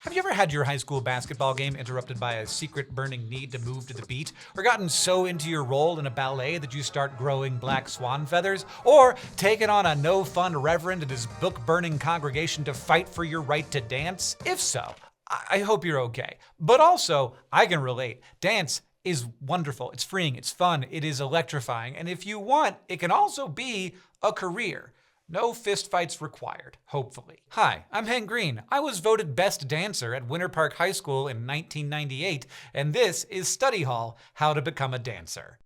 Have you ever had your high school basketball game interrupted by a secret burning need to move to the beat? Or gotten so into your role in a ballet that you start growing Black Swan feathers? Or taken on a no-fun reverend and his book-burning congregation to fight for your right to dance? If so, I hope you're okay. But also, I can relate. Dance is wonderful. It's freeing. It's fun. It is electrifying. And if you want, it can also be a career. No fistfights required, hopefully. Hi, I'm Hank Green. I was voted Best Dancer at Winter Park High School in 1998, and this is Study Hall: How to Become a Dancer.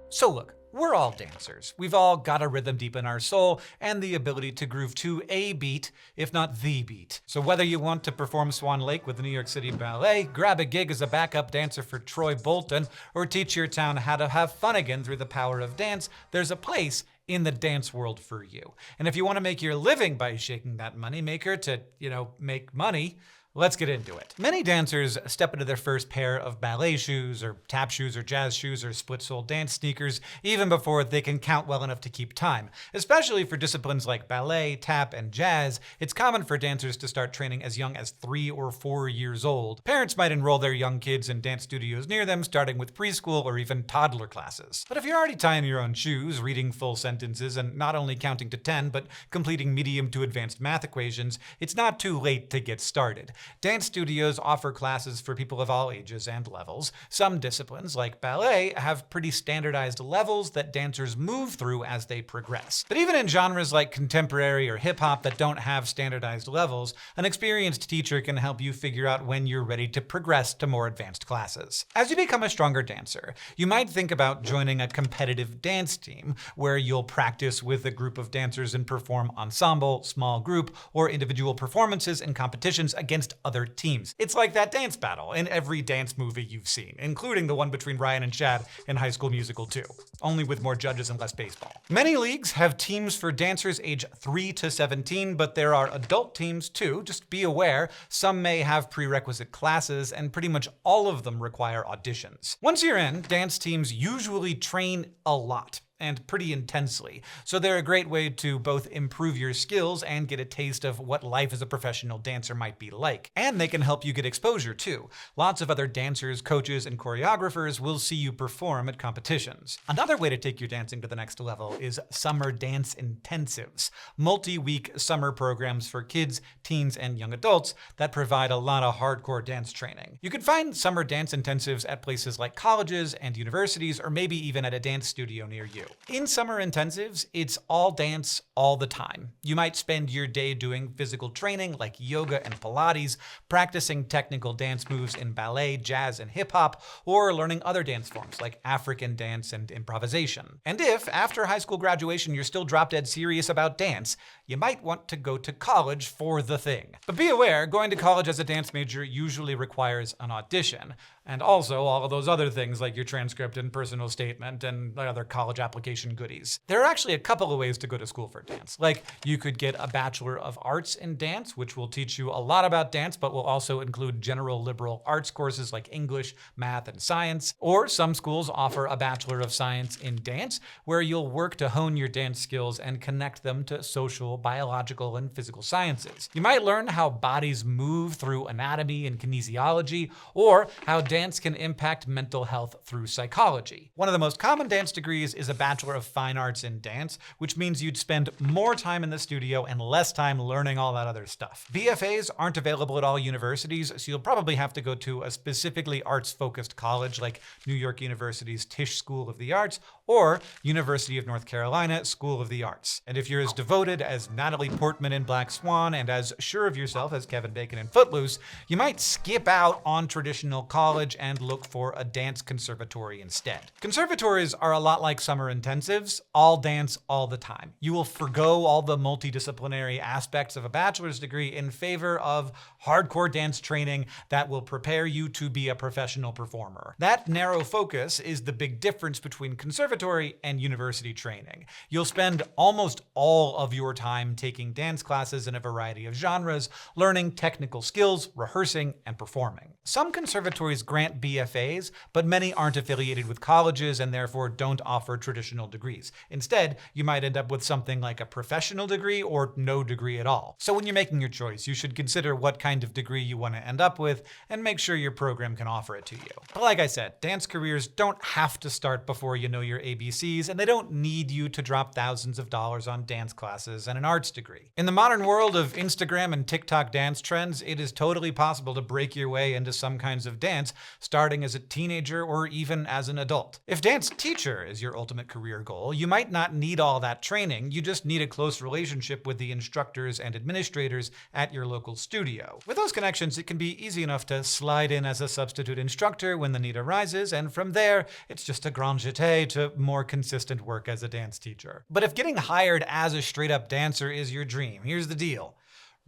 So look, we're all dancers. We've all got a rhythm deep in our soul and the ability to groove to a beat, if not the beat. So whether you want to perform Swan Lake with the New York City Ballet, grab a gig as a backup dancer for Troy Bolton, or teach your town how to have fun again through the power of dance, there's a place in the dance world for you. And if you want to make your living by shaking that moneymaker to, make money, let's get into it. Many dancers step into their first pair of ballet shoes or tap shoes or jazz shoes or split-sole dance sneakers even before they can count well enough to keep time. Especially for disciplines like ballet, tap, and jazz, it's common for dancers to start training as young as 3 or 4 years old. Parents might enroll their young kids in dance studios near them, starting with preschool or even toddler classes. But if you're already tying your own shoes, reading full sentences, and not only counting to 10, but completing medium to advanced math equations, it's not too late to get started. Dance studios offer classes for people of all ages and levels. Some disciplines, like ballet, have pretty standardized levels that dancers move through as they progress. But even in genres like contemporary or hip-hop that don't have standardized levels, an experienced teacher can help you figure out when you're ready to progress to more advanced classes. As you become a stronger dancer, you might think about joining a competitive dance team, where you'll practice with a group of dancers and perform ensemble, small group, or individual performances and competitions against other teams. It's like that dance battle in every dance movie you've seen, including the one between Ryan and Chad in High School Musical 2, only with more judges and less baseball. Many leagues have teams for dancers age 3 to 17, but there are adult teams too. Just be aware, some may have prerequisite classes, and pretty much all of them require auditions. Once you're in, dance teams usually train a lot, and pretty intensely. So they're a great way to both improve your skills and get a taste of what life as a professional dancer might be like. And they can help you get exposure too. Lots of other dancers, coaches, and choreographers will see you perform at competitions. Another way to take your dancing to the next level is summer dance intensives, multi-week summer programs for kids, teens, and young adults that provide a lot of hardcore dance training. You can find summer dance intensives at places like colleges and universities, or maybe even at a dance studio near you. In summer intensives, it's all dance all the time. You might spend your day doing physical training like yoga and Pilates, practicing technical dance moves in ballet, jazz, and hip hop, or learning other dance forms like African dance and improvisation. And if, after high school graduation, you're still drop dead serious about dance, you might want to go to college for the thing. But be aware, going to college as a dance major usually requires an audition, and also all of those other things like your transcript and personal statement and other college application goodies. There are actually a couple of ways to go to school for dance. Like, you could get a Bachelor of Arts in Dance, which will teach you a lot about dance, but will also include general liberal arts courses like English, math, and science. Or some schools offer a Bachelor of Science in Dance, where you'll work to hone your dance skills and connect them to social, biological, and physical sciences. You might learn how bodies move through anatomy and kinesiology, or how dance can impact mental health through psychology. One of the most common dance degrees is a Bachelor of Fine Arts in Dance, which means you'd spend more time in the studio and less time learning all that other stuff. BFAs aren't available at all universities, so you'll probably have to go to a specifically arts-focused college like New York University's Tisch School of the Arts or University of North Carolina School of the Arts. And if you're as devoted as Natalie Portman in Black Swan and as sure of yourself as Kevin Bacon in Footloose, you might skip out on traditional college and look for a dance conservatory instead. Conservatories are a lot like summer intensives, all dance all the time. You will forgo all the multidisciplinary aspects of a bachelor's degree in favor of hardcore dance training that will prepare you to be a professional performer. That narrow focus is the big difference between conservatory and university training. You'll spend almost all of your time taking dance classes in a variety of genres, learning technical skills, rehearsing, and performing. Some conservatories grant BFAs, but many aren't affiliated with colleges and therefore don't offer traditional degrees. Instead, you might end up with something like a professional degree or no degree at all. So when you're making your choice, you should consider what kind of degree you want to end up with and make sure your program can offer it to you. But like I said, dance careers don't have to start before you know your ABCs, and they don't need you to drop thousands of dollars on dance classes and an arts degree. In the modern world of Instagram and TikTok dance trends, it is totally possible to break your way into some kinds of dance starting as a teenager or even as an adult. If dance teacher is your ultimate career goal, you might not need all that training, you just need a close relationship with the instructors and administrators at your local studio. With those connections, it can be easy enough to slide in as a substitute instructor when the need arises, and from there, it's just a grand jeté to more consistent work as a dance teacher. But if getting hired as a straight-up dancer is your dream, here's the deal.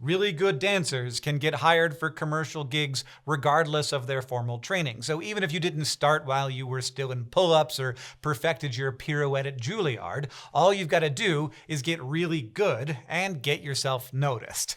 Really good dancers can get hired for commercial gigs regardless of their formal training. So even if you didn't start while you were still in pull-ups or perfected your pirouette at Juilliard, all you've got to do is get really good and get yourself noticed.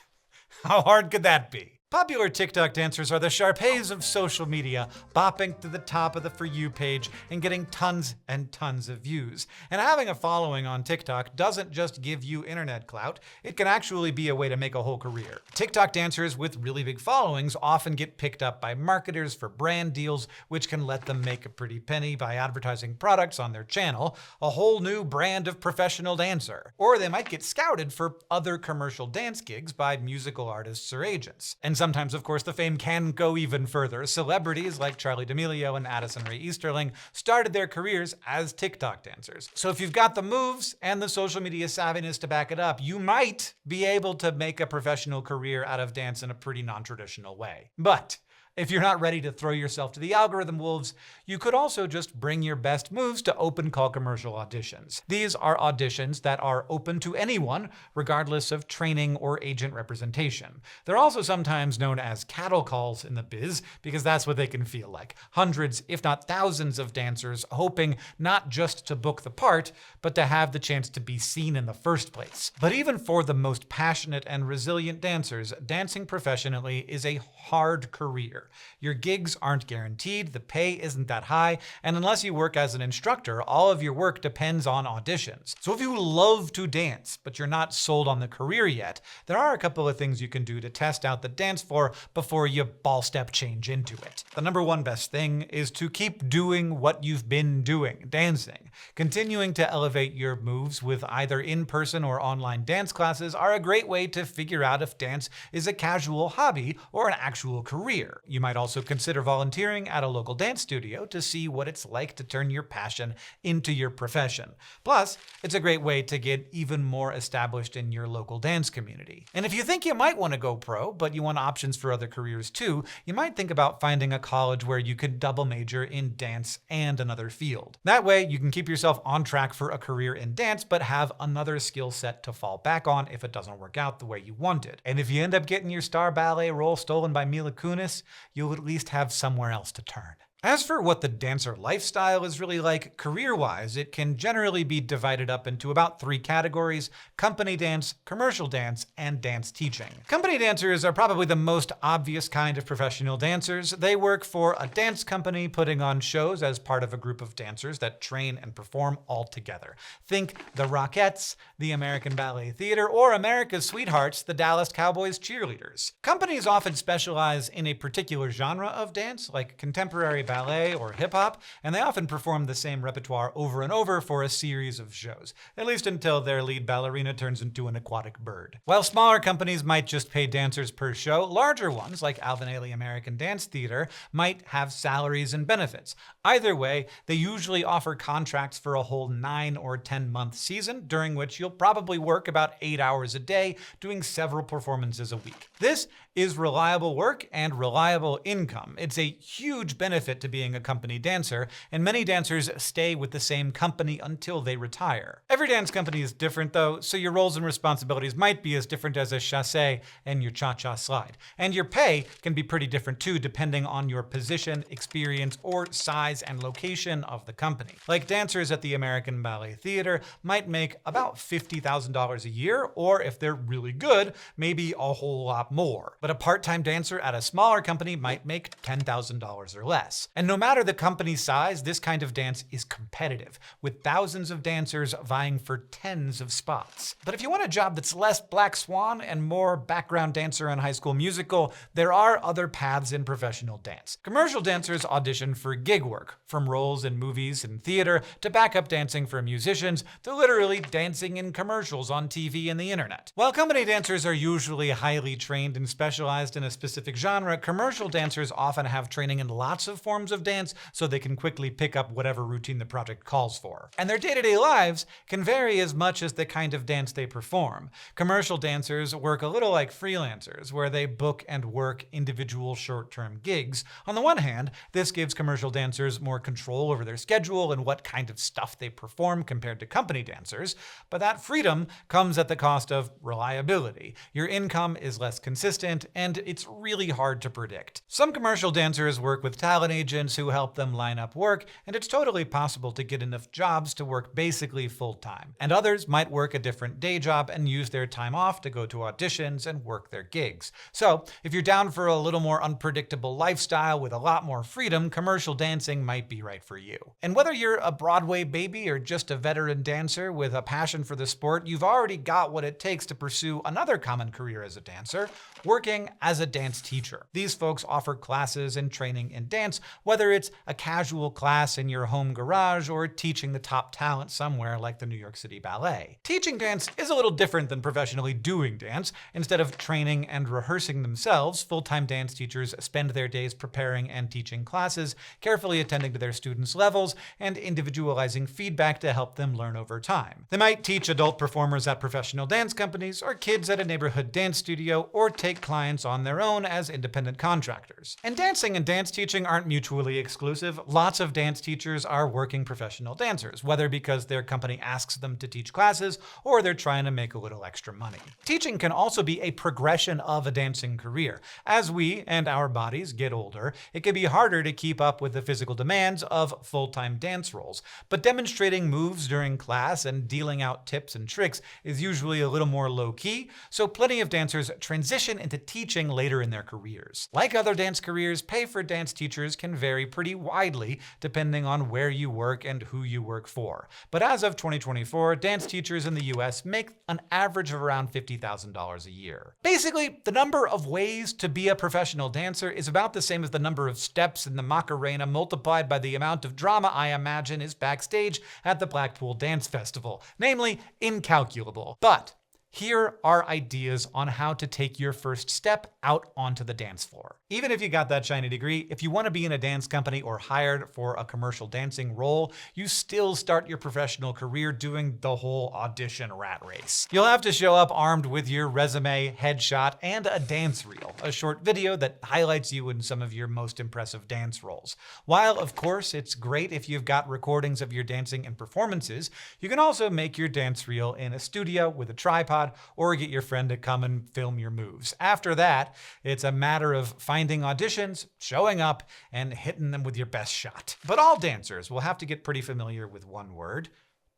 How hard could that be? Popular TikTok dancers are the Sharpays of social media, bopping to the top of the For You page and getting tons and tons of views. And having a following on TikTok doesn't just give you internet clout, it can actually be a way to make a whole career. TikTok dancers with really big followings often get picked up by marketers for brand deals, which can let them make a pretty penny by advertising products on their channel, a whole new brand of professional dancer. Or they might get scouted for other commercial dance gigs by musical artists or agents. And sometimes, of course, the fame can go even further. Celebrities like Charli D'Amelio and Addison Rae Easterling started their careers as TikTok dancers. So if you've got the moves and the social media savviness to back it up, you might be able to make a professional career out of dance in a pretty non-traditional way. But if you're not ready to throw yourself to the algorithm wolves, you could also just bring your best moves to open call commercial auditions. These are auditions that are open to anyone, regardless of training or agent representation. They're also sometimes known as cattle calls in the biz, because that's what they can feel like. Hundreds, if not thousands of dancers hoping not just to book the part, but to have the chance to be seen in the first place. But even for the most passionate and resilient dancers, dancing professionally is a hard career. Your gigs aren't guaranteed, the pay isn't that high, and unless you work as an instructor, all of your work depends on auditions. So if you love to dance, but you're not sold on the career yet, there are a couple of things you can do to test out the dance floor before you ball step change into it. The number one best thing is to keep doing what you've been doing, dancing. Continuing to elevate your moves with either in-person or online dance classes are a great way to figure out if dance is a casual hobby or an actual career. You might also consider volunteering at a local dance studio to see what it's like to turn your passion into your profession. Plus, it's a great way to get even more established in your local dance community. And if you think you might want to go pro, but you want options for other careers too, you might think about finding a college where you could double major in dance and another field. That way, you can keep yourself on track for a career in dance, but have another skill set to fall back on if it doesn't work out the way you wanted. And if you end up getting your star ballet role stolen by Mila Kunis, you'll at least have somewhere else to turn. As for what the dancer lifestyle is really like, career-wise, it can generally be divided up into about 3 categories: company dance, commercial dance, and dance teaching. Company dancers are probably the most obvious kind of professional dancers. They work for a dance company putting on shows as part of a group of dancers that train and perform all together. Think the Rockettes, the American Ballet Theater, or America's Sweethearts, the Dallas Cowboys cheerleaders. Companies often specialize in a particular genre of dance, like contemporary ballet or hip-hop, and they often perform the same repertoire over and over for a series of shows, at least until their lead ballerina turns into an aquatic bird. While smaller companies might just pay dancers per show, larger ones, like Alvin Ailey American Dance Theater, might have salaries and benefits. Either way, they usually offer contracts for a whole 9 or 10-month season, during which you'll probably work about 8 hours a day, doing several performances a week. This is reliable work and reliable income. It's a huge benefit to being a company dancer, and many dancers stay with the same company until they retire. Every dance company is different though, so your roles and responsibilities might be as different as a chassé and your cha-cha slide. And your pay can be pretty different too, depending on your position, experience, or size and location of the company. Like dancers at the American Ballet Theater might make about $50,000 a year, or if they're really good, maybe a whole lot more. But a part-time dancer at a smaller company might make $10,000 or less. spots. And no matter the company size, this kind of dance is competitive, with thousands of dancers vying for tens of spots. But if you want a job that's less Black Swan and more background dancer on High School Musical, there are other paths in professional dance. Commercial dancers audition for gig work, from roles in movies and theater to backup dancing for musicians to literally dancing in commercials on TV and the internet. While company dancers are usually highly trained and specialized in a specific genre, commercial dancers often have training in lots of forms of dance so they can quickly pick up whatever routine the project calls for. And their day-to-day lives can vary as much as the kind of dance they perform. Commercial dancers work a little like freelancers, where they book and work individual short-term gigs. On the one hand, this gives commercial dancers more control over their schedule and what kind of stuff they perform compared to company dancers, but that freedom comes at the cost of reliability. Your income is less consistent, and it's really hard to predict. Some commercial dancers work with talent agents who help them line up work, and it's totally possible to get enough jobs to work basically full-time. And others might work a different day job and use their time off to go to auditions and work their gigs. So, if you're down for a little more unpredictable lifestyle with a lot more freedom, commercial dancing might be right for you. And whether you're a Broadway baby or just a veteran dancer with a passion for the sport, you've already got what it takes to pursue another common career as a dancer: working as a dance teacher. These folks offer classes and training in dance, whether it's a casual class in your home garage or teaching the top talent somewhere like the New York City Ballet. Teaching dance is a little different than professionally doing dance. Instead of training and rehearsing themselves, full-time dance teachers spend their days preparing and teaching classes, carefully attending to their students' levels, and individualizing feedback to help them learn over time. They might teach adult performers at professional dance companies, or kids at a neighborhood dance studio, or take clients on their own as independent contractors. And dancing and dance teaching aren't mutually exclusive. Lots of dance teachers are working professional dancers, whether because their company asks them to teach classes or they're trying to make a little extra money. Teaching can also be a progression of a dancing career. As we and our bodies get older, it can be harder to keep up with the physical demands of full-time dance roles. But demonstrating moves during class and dealing out tips and tricks is usually a little more low-key, so plenty of dancers transition into teaching later in their careers. Like other dance careers, pay for dance teachers can vary pretty widely depending on where you work and who you work for. But as of 2024, dance teachers in the US make an average of around $50,000 a year. Basically, the number of ways to be a professional dancer is about the same as the number of steps in the Macarena multiplied by the amount of drama I imagine is backstage at the Blackpool Dance Festival, namely incalculable. But here are ideas on how to take your first step out onto the dance floor. Even if you got that shiny degree, if you want to be in a dance company or hired for a commercial dancing role, you still start your professional career doing the whole audition rat race. You'll have to show up armed with your resume, headshot, and a dance reel, a short video that highlights you in some of your most impressive dance roles. While, of course, it's great if you've got recordings of your dancing and performances, you can also make your dance reel in a studio with a tripod, or get your friend to come and film your moves. After that, it's a matter of finding auditions, showing up, and hitting them with your best shot. But all dancers will have to get pretty familiar with one word: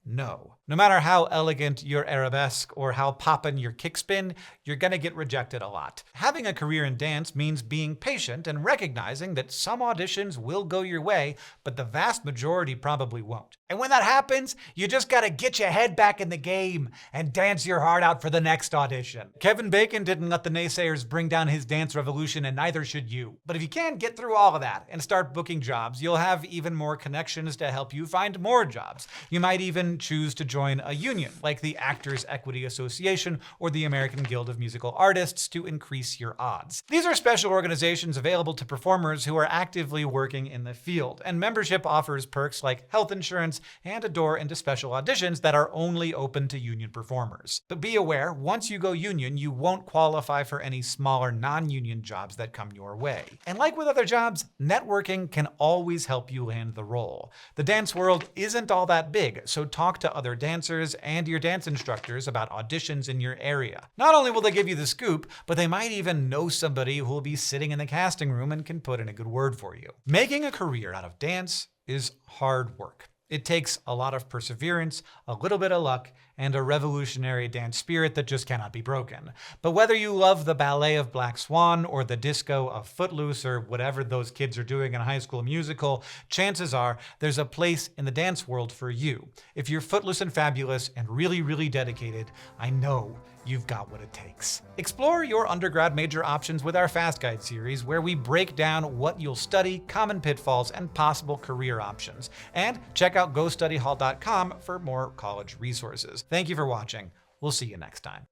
no. No matter how elegant your arabesque or how poppin' your kickspin, you're gonna get rejected a lot. Having a career in dance means being patient and recognizing that some auditions will go your way, but the vast majority probably won't. And when that happens, you just gotta get your head back in the game and dance your heart out for the next audition. Kevin Bacon didn't let the naysayers bring down his dance revolution, and neither should you. But if you can get through all of that and start booking jobs, you'll have even more connections to help you find more jobs. You might even choose to join a union, like the Actors Equity Association or the American Guild of Musical Artists, to increase your odds. These are special organizations available to performers who are actively working in the field, and membership offers perks like health insurance and a door into special auditions that are only open to union performers. But be aware, once you go union, you won't qualify for any smaller non-union jobs that come your way. And like with other jobs, networking can always help you land the role. The dance world isn't all that big, so talk to other dancers and your dance instructors about auditions in your area. Not only will they give you the scoop, but they might even know somebody who will be sitting in the casting room and can put in a good word for you. Making a career out of dance is hard work. It takes a lot of perseverance, a little bit of luck, and a revolutionary dance spirit that just cannot be broken. But whether you love the ballet of Black Swan or the disco of Footloose or whatever those kids are doing in a High School Musical, chances are there's a place in the dance world for you. If you're footloose and fabulous and really, really dedicated, I know you've got what it takes. Explore your undergrad major options with our Fast Guide series, where we break down what you'll study, common pitfalls, and possible career options. And check out GoStudyHall.com for more college resources. Thank you for watching. We'll see you next time.